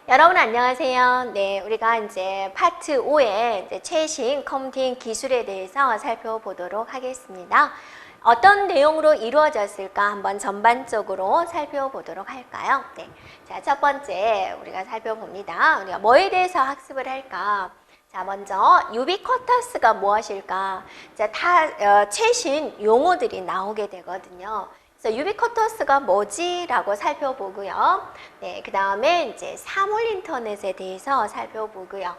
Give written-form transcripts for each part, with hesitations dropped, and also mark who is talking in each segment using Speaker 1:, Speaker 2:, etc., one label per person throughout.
Speaker 1: 여러분 안녕하세요. 네, 우리가 이제 파트 5의 이제 최신 컴퓨팅 기술에 대해서 살펴보도록 하겠습니다. 어떤 내용으로 이루어졌을까 한번 전반적으로 살펴보도록 할까요? 네. 자, 첫 번째 우리가 살펴봅니다. 우리가 뭐에 대해서 학습을 할까? 자, 먼저 유비쿼터스가 무엇일까? 자, 최신 용어들이 나오게 되거든요. 유비쿼터스가 뭐지? 라고 살펴보고요. 네, 그 다음에 이제 사물 인터넷에 대해서 살펴보고요.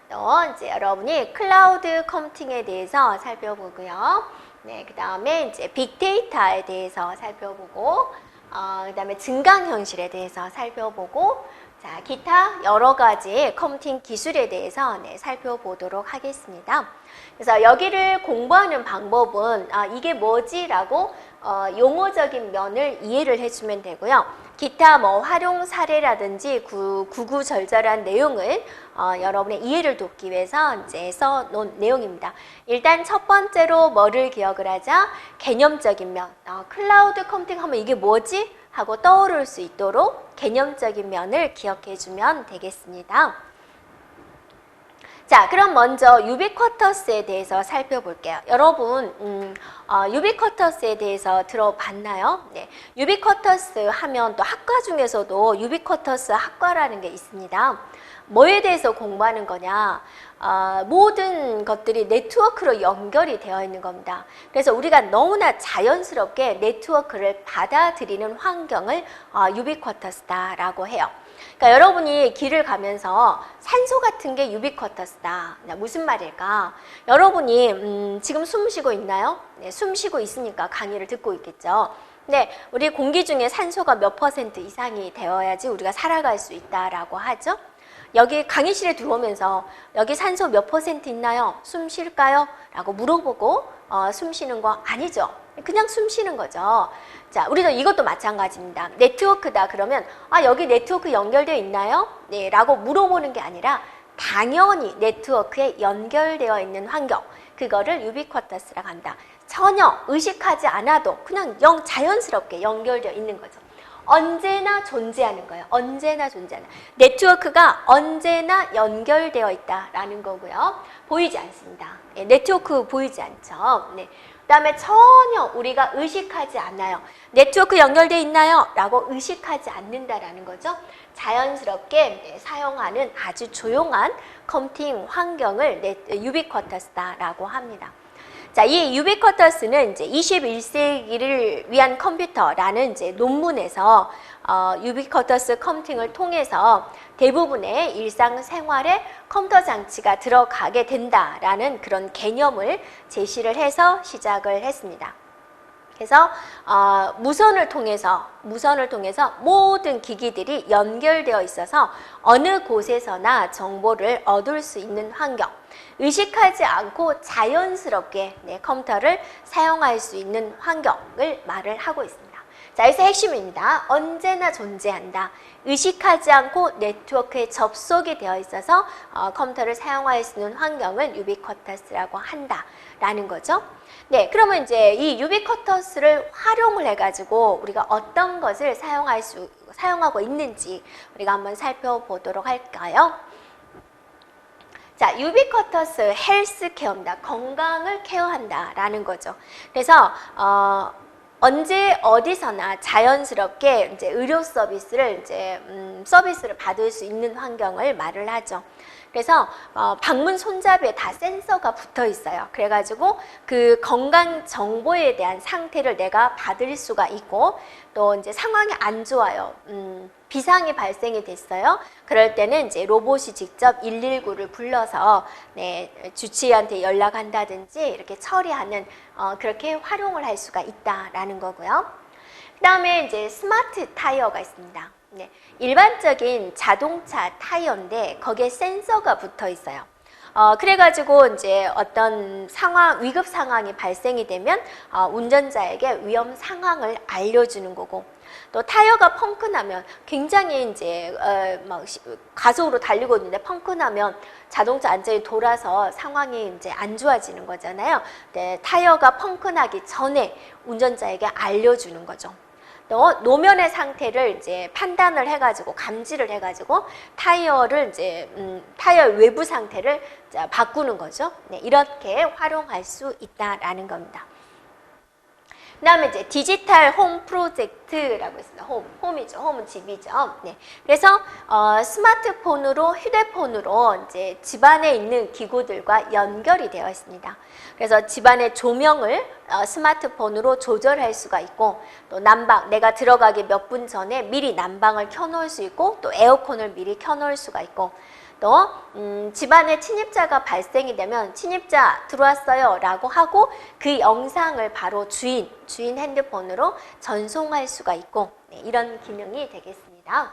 Speaker 1: 또 이제 여러분이 클라우드 컴퓨팅에 대해서 살펴보고요. 네, 그 다음에 이제 빅데이터에 대해서 살펴보고, 그 다음에 증강현실에 대해서 살펴보고, 자, 기타 여러 가지 컴퓨팅 기술에 대해서 살펴보도록 하겠습니다. 그래서 여기를 공부하는 방법은 이게 뭐지라고 용어적인 면을 이해를 해주면 되고요. 기타 뭐 활용 사례라든지 구구절절한 내용을 여러분의 이해를 돕기 위해서 이제 써놓은 내용입니다. 일단 첫 번째로 뭐를 기억을 하자? 개념적인 면. 클라우드 컴퓨팅 하면 이게 뭐지? 하고 떠오를 수 있도록 개념적인 면을 기억해주면 되겠습니다. 자, 그럼 먼저 유비쿼터스에 대해서 살펴볼게요. 여러분, 유비쿼터스에 대해서 들어봤나요? 네, 유비쿼터스 하면 또 학과 중에서도 유비쿼터스 학과라는 게 있습니다. 뭐에 대해서 공부하는 거냐? 모든 것들이 네트워크로 연결이 되어 있는 겁니다. 그래서 우리가 너무나 자연스럽게 네트워크를 받아들이는 환경을 유비쿼터스다라고 해요. 그러니까 여러분이 길을 가면서 산소 같은 게 유비쿼터스다. 무슨 말일까? 여러분이 지금 숨 쉬고 있나요? 네, 숨 쉬고 있으니까 강의를 듣고 있겠죠. 네, 우리 공기 중에 산소가 몇 % 이상이 되어야지 우리가 살아갈 수 있다라고 하죠. 여기 강의실에 들어오면서 여기 산소 몇 % 있나요? 숨 쉴까요? 라고 물어보고 숨 쉬는 거 아니죠. 그냥 숨 쉬는 거죠. 자, 우리도 이것도 마찬가지입니다. 네트워크다 그러면 여기 네트워크 연결되어 있나요? 네, 라고 물어보는 게 아니라 당연히 네트워크에 연결되어 있는 환경, 그거를 유비쿼터스라고 한다. 전혀 의식하지 않아도 그냥 자연스럽게 연결되어 있는 거죠. 언제나 존재하는 거예요. 언제나 존재하는. 네트워크가 언제나 연결되어 있다라는 거고요. 보이지 않습니다. 네, 네트워크 보이지 않죠. 네. 그 다음에 전혀 우리가 의식하지 않아요. 네트워크 연결되어 있나요? 라고 의식하지 않는다라는 거죠. 자연스럽게 사용하는 아주 조용한 컴퓨팅 환경을 유비쿼터스다라고 합니다. 자, 이 유비쿼터스는 이제 21세기를 위한 컴퓨터라는 이제 논문에서 유비쿼터스 컴퓨팅을 통해서 대부분의 일상생활에 컴퓨터 장치가 들어가게 된다라는 그런 개념을 제시를 해서 시작을 했습니다. 그래서 무선을 통해서 모든 기기들이 연결되어 있어서 어느 곳에서나 정보를 얻을 수 있는 환경, 의식하지 않고 자연스럽게 컴퓨터를 사용할 수 있는 환경을 말을 하고 있습니다. 자, 여기서 핵심입니다. 언제나 존재한다. 의식하지 않고 네트워크에 접속이 되어 있어서 컴퓨터를 사용할 수 있는 환경을 유비쿼터스라고 한다라는 거죠. 네, 그러면 이제 이 유비쿼터스를 활용을 해가지고 우리가 어떤 것을 사용하고 있는지 우리가 한번 살펴보도록 할까요? 자, 유비쿼터스 헬스케어입니다. 건강을 케어한다라는 거죠. 그래서 언제 어디서나 자연스럽게 이제 의료 서비스를 서비스를 받을 수 있는 환경을 말을 하죠. 그래서 방문 손잡이에 다 센서가 붙어 있어요. 그래가지고 그 건강 정보에 대한 상태를 내가 받을 수가 있고, 또 이제 상황이 안 좋아요. 비상이 발생이 됐어요. 그럴 때는 이제 로봇이 직접 119를 불러서 주치의한테 연락한다든지 이렇게 처리하는 그렇게 활용을 할 수가 있다라는 거고요. 그 다음에 이제 스마트 타이어가 있습니다. 네, 일반적인 자동차 타이어인데 거기에 센서가 붙어 있어요. 그래가지고 이제 어떤 위급 상황이 발생이 되면 운전자에게 위험 상황을 알려주는 거고, 또 타이어가 펑크나면 굉장히 이제 막 가속으로 달리고 있는데 펑크나면 자동차 안전이 돌아서 상황이 이제 안 좋아지는 거잖아요. 네, 타이어가 펑크나기 전에 운전자에게 알려주는 거죠. 또 노면의 상태를 이제 판단을 해가지고 감지를 해가지고 타이어를 이제 타이어 외부 상태를 바꾸는 거죠. 네, 이렇게 활용할 수 있다라는 겁니다. 그다음에 이제 디지털 홈 프로젝트라고 있습니다. 홈이죠. 홈은 집이죠. 네. 그래서 스마트폰으로 휴대폰으로 이제 집안에 있는 기구들과 연결이 되어 있습니다. 그래서 집안의 조명을 스마트폰으로 조절할 수가 있고 또 난방, 내가 들어가기 몇 분 전에 미리 난방을 켜놓을 수 있고 또 에어컨을 미리 켜놓을 수가 있고 또 집안에 침입자가 발생이 되면 침입자 들어왔어요 라고 하고 그 영상을 바로 주인 핸드폰으로 전송할 수가 있고 네, 이런 기능이 되겠습니다.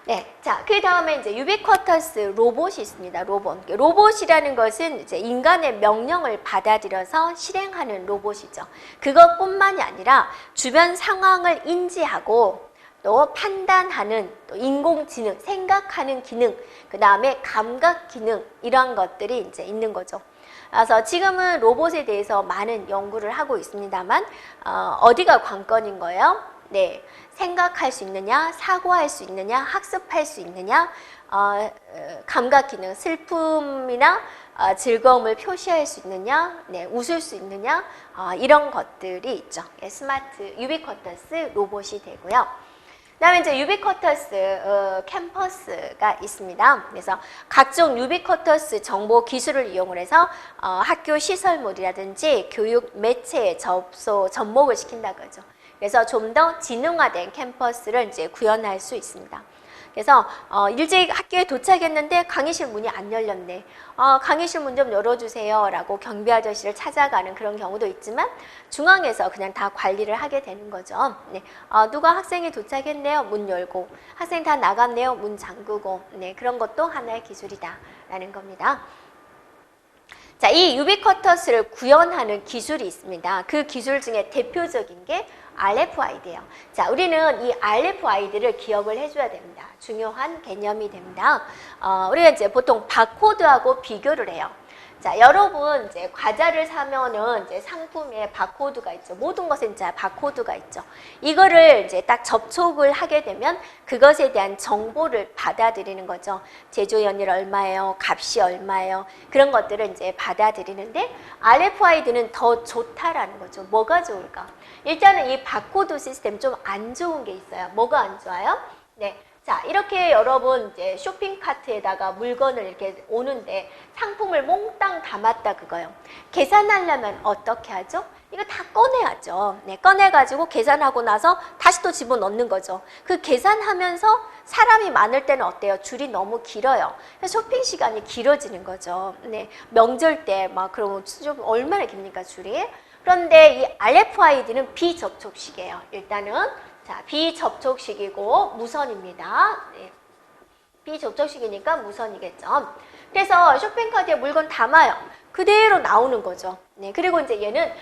Speaker 1: 네, 자, 그 다음에 이제 유비쿼터스 로봇이 있습니다. 로봇이라는 것은 이제 인간의 명령을 받아들여서 실행하는 로봇이죠. 그것뿐만이 아니라 주변 상황을 인지하고 또 판단하는 또 인공지능, 생각하는 기능, 그 다음에 감각 기능 이런 것들이 이제 있는 거죠. 그래서 지금은 로봇에 대해서 많은 연구를 하고 있습니다만 어디가 관건인 거예요? 네, 생각할 수 있느냐, 사고할 수 있느냐, 학습할 수 있느냐, 감각 기능, 슬픔이나 즐거움을 표시할 수 있느냐, 네, 웃을 수 있느냐, 이런 것들이 있죠. 네, 스마트 유비쿼터스 로봇이 되고요. 그다음에 이제 유비쿼터스 캠퍼스가 있습니다. 그래서 각종 유비쿼터스 정보 기술을 이용을 해서 학교 시설물이라든지 교육 매체에 접목을 시킨다고 하죠. 그래서 좀 더 지능화된 캠퍼스를 이제 구현할 수 있습니다. 그래서 일찍 학교에 도착했는데 강의실 문이 안 열렸네. 강의실 문 좀 열어주세요 라고 경비 아저씨를 찾아가는 그런 경우도 있지만 중앙에서 그냥 다 관리를 하게 되는 거죠. 네. 누가 학생이 도착했네요. 문 열고. 학생 다 나갔네요. 문 잠그고. 네, 그런 것도 하나의 기술이다 라는 겁니다. 자, 이 유비쿼터스를 구현하는 기술이 있습니다. 그 기술 중에 대표적인 게 RFID예요. 자, 우리는 이 RFID를 기억을 해줘야 됩니다. 중요한 개념이 됩니다. 우리가 이제 보통 바코드하고 비교를 해요. 자, 여러분 이제 과자를 사면은 이제 상품에 바코드가 있죠. 모든 것에 이제 바코드가 있죠. 이거를 이제 딱 접촉을 하게 되면 그것에 대한 정보를 받아들이는 거죠. 제조 연일 얼마예요? 값이 얼마예요? 그런 것들을 이제 받아들이는데 RFID는 더 좋다라는 거죠. 뭐가 좋을까? 일단은 이 바코드 시스템 좀 안 좋은 게 있어요. 뭐가 안 좋아요? 네. 자, 이렇게 여러분 이제 쇼핑 카트에다가 물건을 이렇게 오는데 상품을 몽땅 담았다 그거요. 계산하려면 어떻게 하죠? 이거 다 꺼내야죠. 네, 꺼내가지고 계산하고 나서 다시 또 집어넣는 거죠. 그 계산하면서 사람이 많을 때는 어때요? 줄이 너무 길어요. 쇼핑 시간이 길어지는 거죠. 네, 명절 때 막 그러면 좀 얼마나 깁니까 줄이? 그런데 이 RFID는 비접촉식이에요. 일단은 자, 비접촉식이고 무선입니다. 네. 비접촉식이니까 무선이겠죠. 그래서 쇼핑카드에 물건 담아요. 그대로 나오는 거죠. 네. 그리고 이제 얘는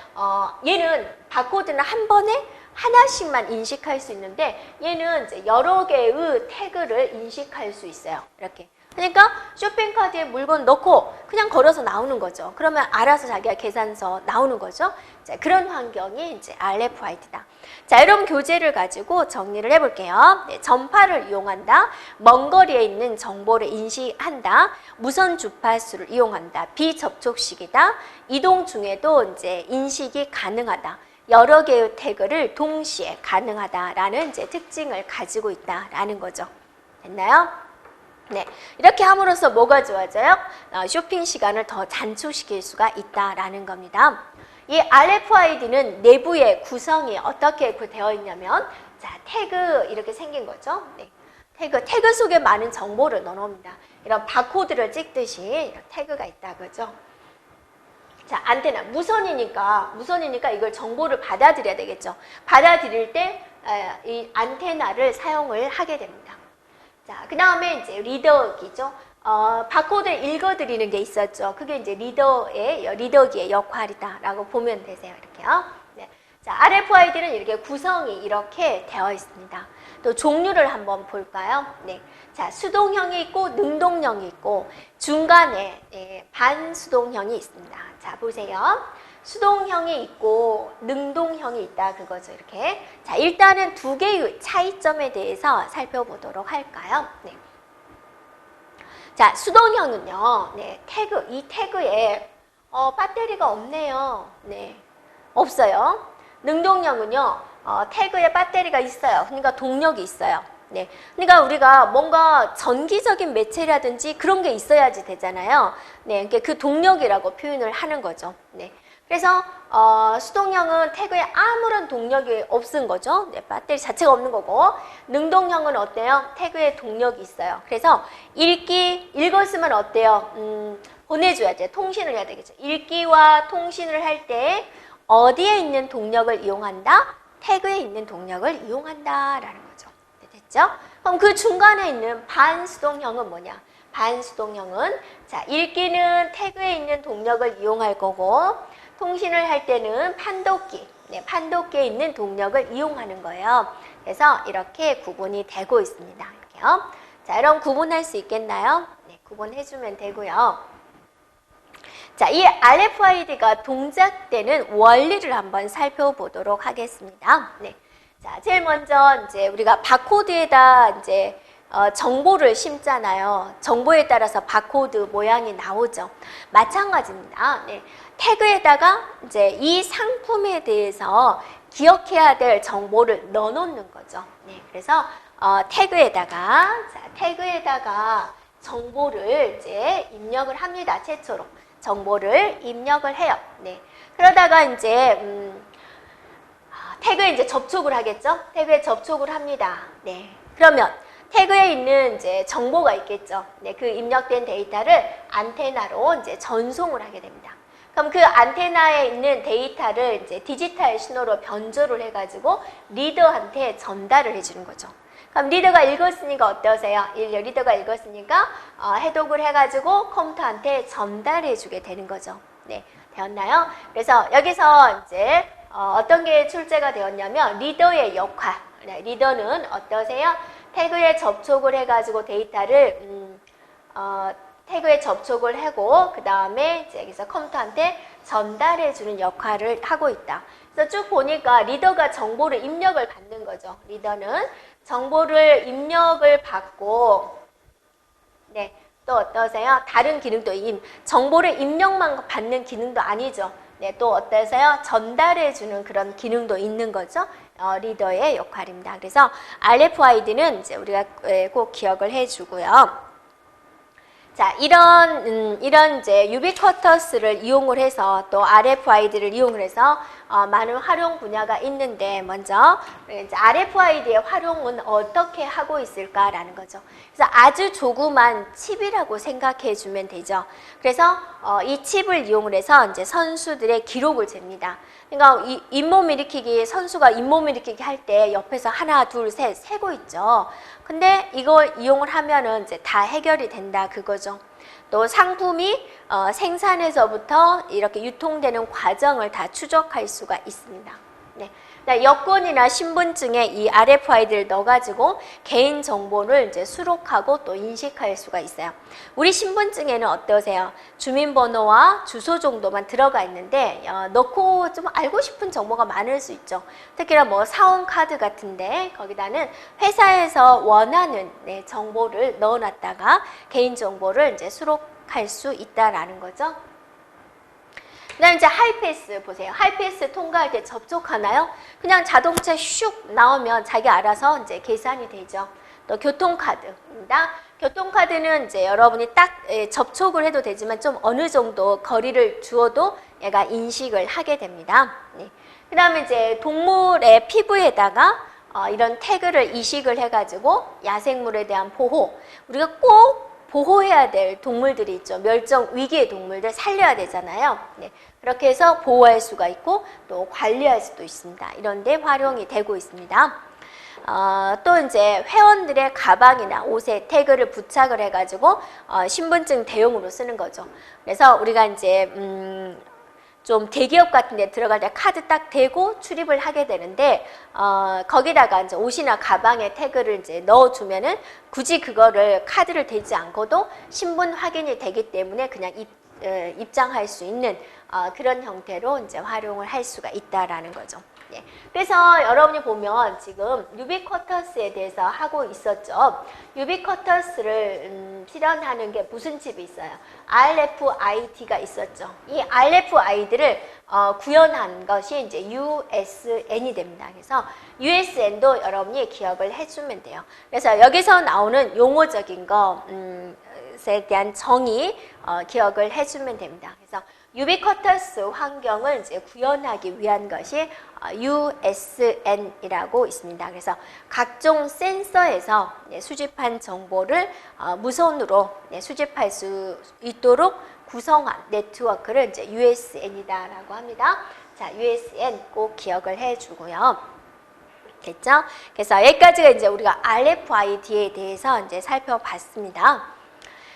Speaker 1: 바코드는 한 번에 하나씩만 인식할 수 있는데 얘는 이제 여러 개의 태그를 인식할 수 있어요. 이렇게. 그러니까 쇼핑카드에 물건 넣고 그냥 걸어서 나오는 거죠. 그러면 알아서 자기가 계산서 나오는 거죠. 자, 그런 환경이 이제 RFID다. 자, 여러분 교재를 가지고 정리를 해볼게요. 네, 전파를 이용한다. 먼 거리에 있는 정보를 인식한다. 무선 주파수를 이용한다. 비접촉식이다. 이동 중에도 이제 인식이 가능하다. 여러 개의 태그를 동시에 가능하다라는 이제 특징을 가지고 있다라는 거죠. 됐나요? 네, 이렇게 함으로써 뭐가 좋아져요? 쇼핑 시간을 더 단축시킬 수가 있다라는 겁니다. 이 RFID는 내부의 구성이 어떻게 되어 있냐면, 자, 태그 이렇게 생긴 거죠. 네, 태그 속에 많은 정보를 넣어놓습니다. 이런 바코드를 찍듯이 이런 태그가 있다 그죠? 자, 안테나 무선이니까 이걸 정보를 받아들여야 되겠죠. 받아들일 때 이 안테나를 사용을 하게 됩니다. 자, 그 다음에 이제 리더기죠. 바코드를 읽어드리는 게 있었죠. 그게 이제 리더기의 역할이다라고 보면 되세요. 이렇게요. 네. 자, RFID는 이렇게 구성이 이렇게 되어 있습니다. 또 종류를 한번 볼까요? 네. 자, 수동형이 있고 능동형이 있고 중간에 반수동형이 있습니다. 자, 보세요. 수동형이 있고 능동형이 있다 그거죠. 이렇게. 자, 일단은 두 개의 차이점에 대해서 살펴보도록 할까요? 네. 자, 수동형은요. 네, 이 태그에 배터리가 없네요. 네. 없어요. 능동형은요. 태그에 배터리가 있어요. 그러니까 동력이 있어요. 네. 그러니까 우리가 뭔가 전기적인 매체라든지 그런 게 있어야지 되잖아요. 네. 그러니까 그 동력이라고 표현을 하는 거죠. 네. 그래서 수동형은 태그에 아무런 동력이 없은 거죠. 네, 배터리 자체가 없는 거고, 능동형은 어때요? 태그에 동력이 있어요. 그래서 읽었으면 어때요? 보내줘야 돼. 통신을 해야 되겠죠. 읽기와 통신을 할 때 어디에 있는 동력을 이용한다? 태그에 있는 동력을 이용한다라는 거죠. 네, 됐죠? 그럼 그 중간에 있는 반수동형은 뭐냐? 반수동형은 자, 읽기는 태그에 있는 동력을 이용할 거고, 통신을 할 때는 판독기, 네, 판독기에 있는 동력을 이용하는 거예요. 그래서 이렇게 구분이 되고 있습니다. 이렇게요. 자, 이런 구분할 수 있겠나요? 네, 구분해주면 되고요. 자, 이 RFID가 동작되는 원리를 한번 살펴보도록 하겠습니다. 네. 자, 제일 먼저 이제 우리가 바코드에다 이제 정보를 심잖아요. 정보에 따라서 바코드 모양이 나오죠. 마찬가지입니다. 네. 태그에다가 이제 이 상품에 대해서 기억해야 될 정보를 넣어놓는 거죠. 네. 그래서 태그에다가 정보를 이제 입력을 합니다. 최초로 정보를 입력을 해요. 네. 그러다가 이제 태그에 이제 접촉을 하겠죠. 태그에 접촉을 합니다. 네. 그러면 태그에 있는 이제 정보가 있겠죠. 네, 그 입력된 데이터를 안테나로 이제 전송을 하게 됩니다. 그럼 그 안테나에 있는 데이터를 이제 디지털 신호로 변조를 해가지고 리더한테 전달을 해주는 거죠. 그럼 리더가 읽었으니까 어떠세요? 리더가 읽었으니까 해독을 해가지고 컴퓨터한테 전달해주게 되는 거죠. 네, 되었나요? 그래서 여기서 이제 어떤 게 출제가 되었냐면 리더의 역할. 네, 리더는 어떠세요? 태그에 접촉을 해가지고 데이터를 태그에 접촉을 하고 그 다음에 이제 여기서 컴퓨터한테 전달해주는 역할을 하고 있다. 그래서 쭉 보니까 리더가 정보를 입력을 받는 거죠. 리더는 정보를 입력을 받고 네, 또 어떠세요? 다른 기능도 정보를 입력만 받는 기능도 아니죠. 네, 또 어떠세요? 전달해주는 그런 기능도 있는 거죠. 리더의 역할입니다. 그래서 RFID는 이제 우리가 꼭 기억을 해주고요. 자, 이런 이제 유비쿼터스를 이용을 해서 또 RFID를 이용을 해서 많은 활용 분야가 있는데 먼저 이제 RFID의 활용은 어떻게 하고 있을까라는 거죠. 그래서 아주 조그만 칩이라고 생각해 주면 되죠. 그래서 이 칩을 이용을 해서 이제 선수들의 기록을 잽니다. 그러니까 잇몸 일으키기 선수가 잇몸 일으키기 할 때 옆에서 하나, 둘, 셋 세고 있죠. 근데 이걸 이용을 하면은 이제 다 해결이 된다 그거죠. 또 상품이 생산에서부터 이렇게 유통되는 과정을 다 추적할 수가 있습니다. 네. 여권이나 신분증에 이 RFID를 넣어가지고 개인 정보를 이제 수록하고 또 인식할 수가 있어요. 우리 신분증에는 어떠세요? 주민번호와 주소 정도만 들어가 있는데 넣고 좀 알고 싶은 정보가 많을 수 있죠. 특히나 뭐 사원카드 같은데 거기다는 회사에서 원하는 정보를 넣어놨다가 개인 정보를 이제 수록할 수 있다라는 거죠. 그다음에 이제 하이패스 보세요. 하이패스 통과할 때 접촉하나요? 그냥 자동차 슉 나오면 자기 알아서 이제 계산이 되죠. 또 교통카드입니다. 교통카드는 이제 여러분이 딱 접촉을 해도 되지만 좀 어느 정도 거리를 주어도 얘가 인식을 하게 됩니다. 네. 그다음에 이제 동물의 피부에다가 이런 태그를 이식을 해가지고 야생물에 대한 보호. 우리가 꼭 보호해야 될 동물들이 있죠. 멸종 위기의 동물들 살려야 되잖아요. 네. 그렇게 해서 보호할 수가 있고 또 관리할 수도 있습니다. 이런 데 활용이 되고 있습니다. 또 이제 회원들의 가방이나 옷에 태그를 부착을 해가지고 신분증 대용으로 쓰는 거죠. 그래서 우리가 이제 좀 대기업 같은 데 들어갈 때 카드 딱 대고 출입을 하게 되는데 거기다가 이제 옷이나 가방에 태그를 이제 넣어주면은 굳이 그거를 카드를 대지 않고도 신분 확인이 되기 때문에 그냥 입장할 수 있는 그런 형태로 이제 활용을 할 수가 있다라는 거죠. 예. 그래서 여러분이 보면 지금 유비쿼터스에 대해서 하고 있었죠. 유비쿼터스를 실현하는 게 무슨 칩이 있어요? RFID가 있었죠. 이 RFID를 구현한 것이 이제 USN이 됩니다. 그래서 USN도 여러분이 기억을 해주면 돼요. 그래서 여기서 나오는 용어적인 것에 대한 정의 기억을 해주면 됩니다. 그래서 유비쿼터스 환경을 이제 구현하기 위한 것이 USN이라고 있습니다. 그래서 각종 센서에서 수집한 정보를 무선으로 수집할 수 있도록 구성한 네트워크를 이제 USN이다라고 합니다. 자, USN 꼭 기억을 해주고요. 됐죠? 그래서 여기까지가 이제 우리가 RFID에 대해서 이제 살펴봤습니다.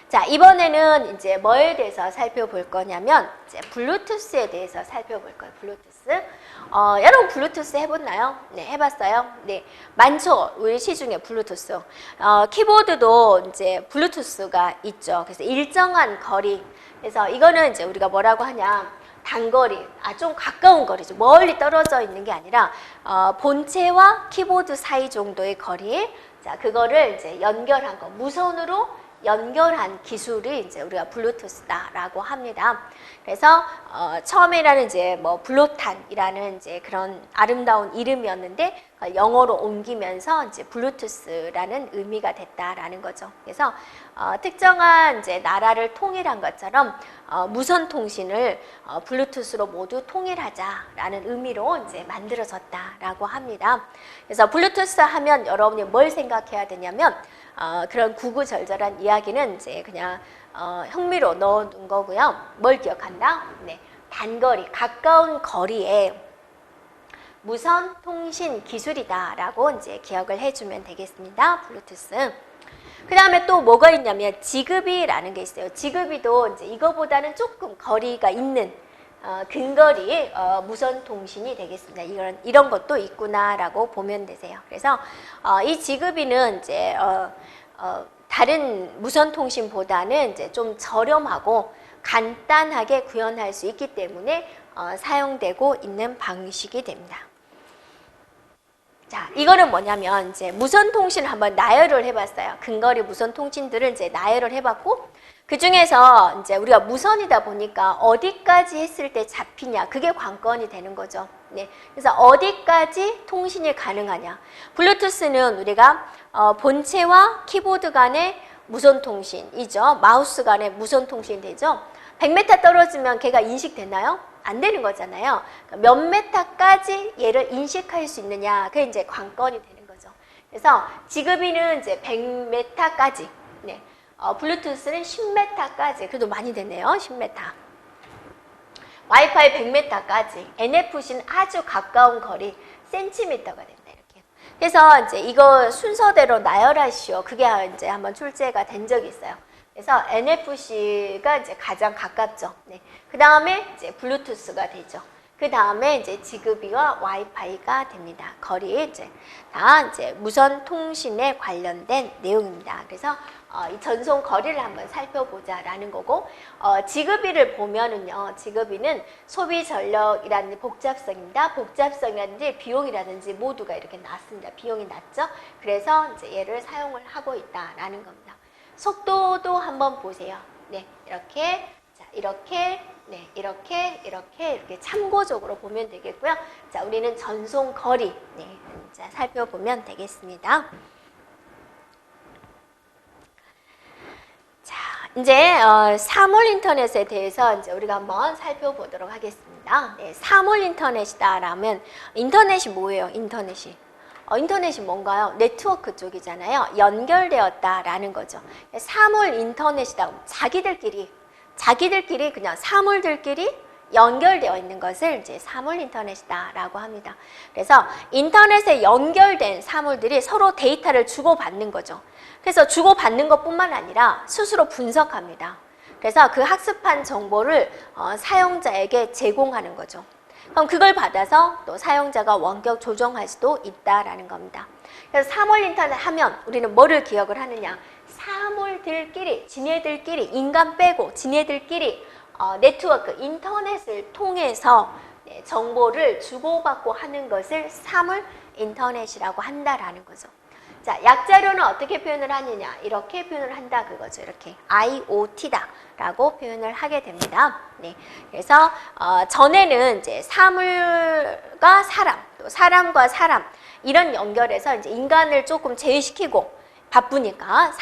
Speaker 1: 자, 이번에는 이제 뭐에 대해서 살펴볼 거냐면 이제 블루투스에 대해서 살펴볼 거예요. 블루투스. 여러분 블루투스 해봤나요? 네, 해봤어요. 네, 많죠. 우리 시중에 블루투스. 키보드도 이제 블루투스가 있죠. 그래서 일정한 거리. 그래서 이거는 이제 우리가 뭐라고 하냐? 단거리, 좀 가까운 거리죠. 멀리 떨어져 있는 게 아니라 본체와 키보드 사이 정도의 거리. 자, 그거를 이제 연결한 거, 무선으로 연결한 기술이 이제 우리가 블루투스다라고 합니다. 그래서 처음에는 이제 뭐 블루탄이라는 이제 그런 아름다운 이름이었는데 영어로 옮기면서 이제 블루투스라는 의미가 됐다라는 거죠. 그래서 특정한 이제 나라를 통일한 것처럼 무선 통신을 블루투스로 모두 통일하자라는 의미로 이제 만들어졌다라고 합니다. 그래서 블루투스 하면 여러분이 뭘 생각해야 되냐면 그런 구구절절한 이야기는 이제 그냥 흥미로 넣어둔 거고요. 뭘 기억한다? 네, 단거리, 가까운 거리에 무선 통신 기술이다라고 이제 기억을 해주면 되겠습니다. 블루투스. 그 다음에 또 뭐가 있냐면 지그비라는 게 있어요. 지그비도 이제 이거보다는 조금 거리가 있는 근거리 무선 통신이 되겠습니다. 이런 것도 있구나라고 보면 되세요. 그래서 이 지그비는 이제 다른 무선 통신보다는 이제 좀 저렴하고 간단하게 구현할 수 있기 때문에 사용되고 있는 방식이 됩니다. 자, 이거는 뭐냐면 이제 무선 통신을 한번 나열을 해봤어요. 근거리 무선 통신들을 이제 나열을 해봤고 그 중에서 이제 우리가 무선이다 보니까 어디까지 했을 때 잡히냐 그게 관건이 되는 거죠. 네, 그래서 어디까지 통신이 가능하냐. 블루투스는 우리가 본체와 키보드 간의 무선 통신이죠. 마우스 간의 무선 통신이 되죠. 100m 떨어지면 걔가 인식되나요? 안 되는 거잖아요. 몇 메타까지 얘를 인식할 수 있느냐, 그게 이제 관건이 되는 거죠. 그래서 지그비는 이제 100m까지, 네, 블루투스는 10m까지, 그래도 많이 되네요. 10m. 와이파이 100m까지, NFC는 아주 가까운 거리, 센티미터가 된다 이렇게. 그래서 이제 이거 순서대로 나열하시오. 그게 이제 한번 출제가 된 적이 있어요. 그래서 NFC가 이제 가장 가깝죠. 네. 그 다음에 이제 블루투스가 되죠. 그 다음에 이제 지그비와 와이파이가 됩니다. 거리 이제 다 이제 무선 통신에 관련된 내용입니다. 그래서 이 전송 거리를 한번 살펴보자라는 거고, 지그비를 보면은요, 지그비는 소비 전력이라는 복잡성입니다. 복잡성이라든지 비용이라든지 모두가 이렇게 낮습니다. 비용이 낮죠. 그래서 이제 얘를 사용을 하고 있다라는 겁니다. 속도도 한번 보세요. 네, 이렇게, 자, 이렇게, 네, 이렇게 참고적으로 보면 되겠고요. 자, 우리는 전송 거리, 네, 자, 살펴보면 되겠습니다. 자, 이제 사물 인터넷에 대해서 이제 우리가 한번 살펴보도록 하겠습니다. 네, 사물 인터넷이다라면 인터넷이 뭐예요? 인터넷이 뭔가요? 네트워크 쪽이잖아요. 연결되었다라는 거죠. 사물 인터넷이다. 자기들끼리 그냥 사물들끼리 연결되어 있는 것을 이제 사물 인터넷이다라고 합니다. 그래서 인터넷에 연결된 사물들이 서로 데이터를 주고받는 거죠. 그래서 주고받는 것뿐만 아니라 스스로 분석합니다. 그래서 그 학습한 정보를 사용자에게 제공하는 거죠. 그럼 그걸 받아서 또 사용자가 원격 조정할 수도 있다라는 겁니다. 그래서 사물 인터넷 하면 우리는 뭐를 기억을 하느냐? 사물들끼리, 지네들끼리, 인간 빼고 지네들끼리 네트워크, 인터넷을 통해서 네, 정보를 주고받고 하는 것을 사물 인터넷이라고 한다라는 거죠. 자, 약자료는 어떻게 표현을 하느냐? 이렇게 표현을 한다 그거죠. 이렇게 IoT다라고 표현을 하게 됩니다. 네, 그래서 전에는 이제 사물과 사람, 또 사람과 사람 이런 연결해서 이제 인간을 조금 제외시키고 바쁘니까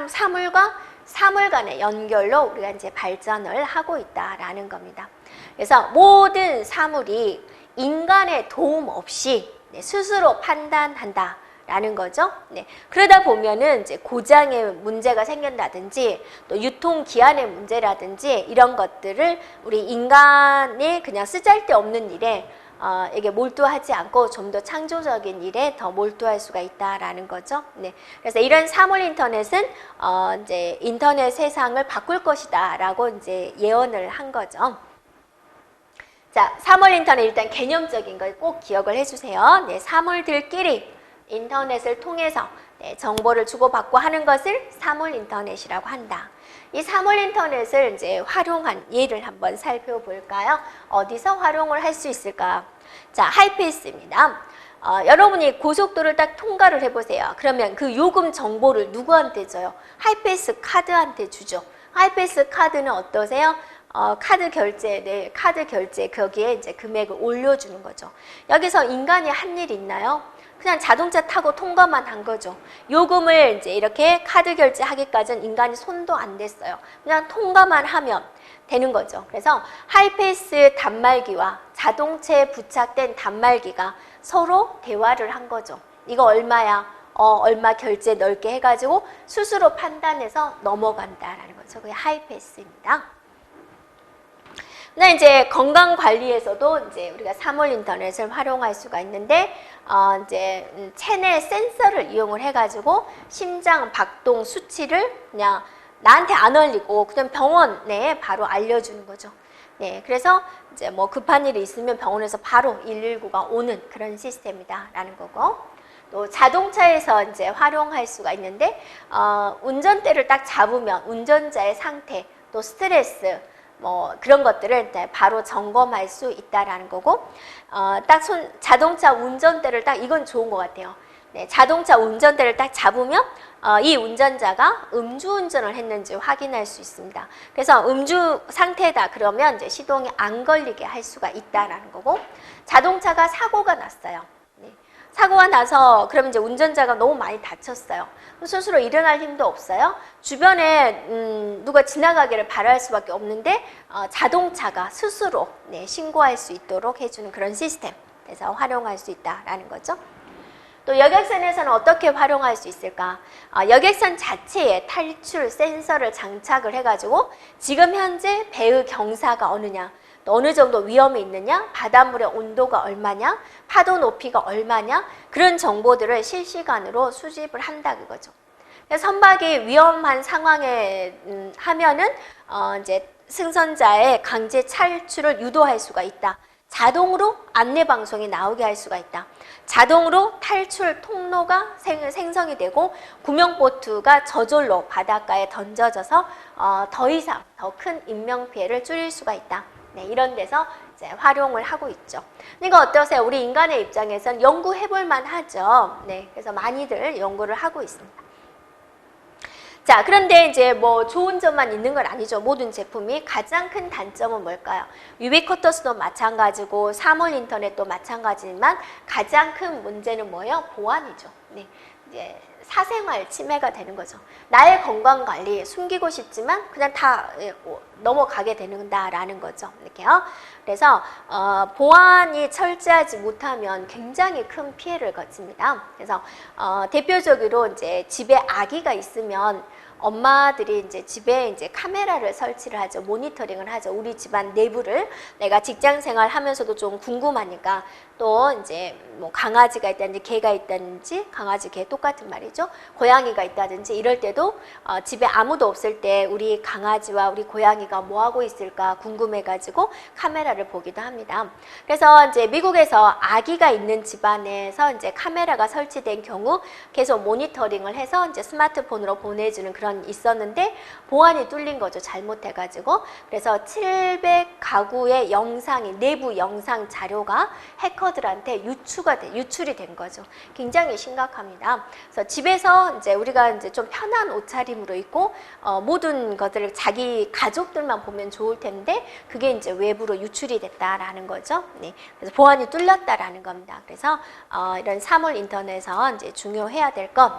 Speaker 1: 사물과 사물 간의 연결로 우리가 이제 발전을 하고 있다라는 겁니다. 그래서 모든 사물이 인간의 도움 없이 네, 스스로 판단한다. 라는 거죠. 네. 그러다 보면은 이제 고장의 문제가 생긴다든지 또 유통기한의 문제라든지 이런 것들을 우리 인간이 그냥 쓰잘데없는 일에 이게 몰두하지 않고 좀 더 창조적인 일에 더 몰두할 수가 있다라는 거죠. 네. 그래서 이런 사물 인터넷은 이제 인터넷 세상을 바꿀 것이다라고 이제 예언을 한 거죠. 자, 사물 인터넷 일단 개념적인 걸 꼭 기억을 해주세요. 네, 사물들끼리 인터넷을 통해서 네, 정보를 주고받고 하는 것을 사물 인터넷이라고 한다. 이 사물 인터넷을 이제 활용한 예를 한번 살펴볼까요? 어디서 활용을 할 수 있을까? 자, 하이패스입니다. 여러분이 고속도로를 딱 통과를 해보세요. 그러면 그 요금 정보를 누구한테 줘요? 하이패스 카드한테 주죠. 하이패스 카드는 어떠세요? 카드 결제, 거기에 이제 금액을 올려주는 거죠. 여기서 인간이 한 일 있나요? 그냥 자동차 타고 통과만 한 거죠. 요금을 이제 이렇게 카드 결제하기까지는 인간이 손도 안 댔어요. 그냥 통과만 하면 되는 거죠. 그래서 하이패스 단말기와 자동차에 부착된 단말기가 서로 대화를 한 거죠. 이거 얼마야? 얼마 결제 넓게 해가지고 스스로 판단해서 넘어간다라는 거죠. 그게 하이패스입니다. 근데 이제 건강 관리에서도 이제 우리가 사물 인터넷을 활용할 수가 있는데, 이제 체내 센서를 이용을 해가지고 심장 박동 수치를 그냥 나한테 안 알리고 그냥 병원에 바로 알려주는 거죠. 네, 그래서 이제 뭐 급한 일이 있으면 병원에서 바로 119가 오는 그런 시스템이다라는 거고. 또 자동차에서 이제 활용할 수가 있는데, 운전대를 딱 잡으면 운전자의 상태, 또 스트레스, 뭐 그런 것들을 바로 점검할 수 있다라는 거고, 딱 자동차 운전대를 딱 이건 좋은 것 같아요. 네, 자동차 운전대를 딱 잡으면 이 운전자가 음주운전을 했는지 확인할 수 있습니다. 그래서 음주 상태다 그러면 이제 시동이 안 걸리게 할 수가 있다라는 거고, 자동차가 사고가 났어요. 네, 사고가 나서 그러면 이제 운전자가 너무 많이 다쳤어요. 스스로 일어날 힘도 없어요. 주변에 누가 지나가기를 바랄 수밖에 없는데 자동차가 스스로 네, 신고할 수 있도록 해주는 그런 시스템. 그래서 활용할 수 있다라는 거죠. 또 여객선에서는 어떻게 활용할 수 있을까? 여객선 자체에 탈출 센서를 장착을 해가지고 지금 현재 배의 경사가 어느냐, 또 어느 정도 위험이 있느냐, 바닷물의 온도가 얼마냐, 파도 높이가 얼마냐, 그런 정보들을 실시간으로 수집을 한다 그거죠. 선박이 위험한 상황에 하면은 이제 승선자의 강제 탈출을 유도할 수가 있다. 자동으로 안내 방송이 나오게 할 수가 있다. 자동으로 탈출 통로가 생성이 되고 구명보트가 저절로 바닷가에 던져져서 더 이상 더 큰 인명 피해를 줄일 수가 있다. 네, 이런 데서 이제 활용을 하고 있죠. 이거 어떠세요? 우리 인간의 입장에서는 연구해볼 만하죠. 네, 그래서 많이들 연구를 하고 있습니다. 자, 그런데 이제 뭐 좋은 점만 있는 건 아니죠. 모든 제품이. 가장 큰 단점은 뭘까요? 유비쿼터스도 마찬가지고 사물 인터넷도 마찬가지지만 가장 큰 문제는 뭐예요? 보안이죠. 네, 이제 사생활 침해가 되는 거죠. 나의 건강 관리 숨기고 싶지만 그냥 다 넘어가게 되는다라는 거죠. 이렇게요. 그래서 보안이 철저하지 못하면 굉장히 큰 피해를 거칩니다. 그래서 대표적으로 이제 집에 아기가 있으면 엄마들이 이제 집에 이제 카메라를 설치를 하죠. 모니터링을 하죠. 우리 집안 내부를. 내가 직장 생활 하면서도 좀 궁금하니까 또 이제 뭐 강아지가 있다든지 개가 있다든지 강아지 개 똑같은 말이죠. 고양이가 있다든지 이럴 때도 집에 아무도 없을 때 우리 강아지와 우리 고양이가 뭐 하고 있을까 궁금해가지고 카메라를 보기도 합니다. 그래서 이제 미국에서 아기가 있는 집안에서 이제 카메라가 설치된 경우 계속 모니터링을 해서 이제 스마트폰으로 보내주는 그런 년 있었는데 보안이 뚫린 거죠. 잘못해가지고. 그래서 700가구의 영상이, 내부 영상 자료가 해커들한테 유출이 된 거죠. 굉장히 심각합니다. 그래서 집에서 이제 우리가 이제 좀 편한 옷차림으로 입고 모든 것들을 자기 가족들만 보면 좋을 텐데 그게 이제 외부로 유출이 됐다라는 거죠. 네. 그래서 보안이 뚫렸다라는 겁니다. 그래서 이런 사물 인터넷에서 이제 중요해야 될 것.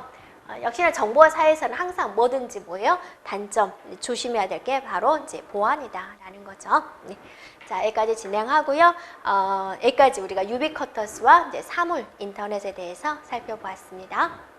Speaker 1: 역시나 정보화 사회에서는 항상 뭐든지 뭐예요? 단점, 조심해야 될 게 바로 이제 보안이다라는 거죠. 네. 자, 여기까지 진행하고요. 여기까지 우리가 유비쿼터스와 이제 사물 인터넷에 대해서 살펴보았습니다.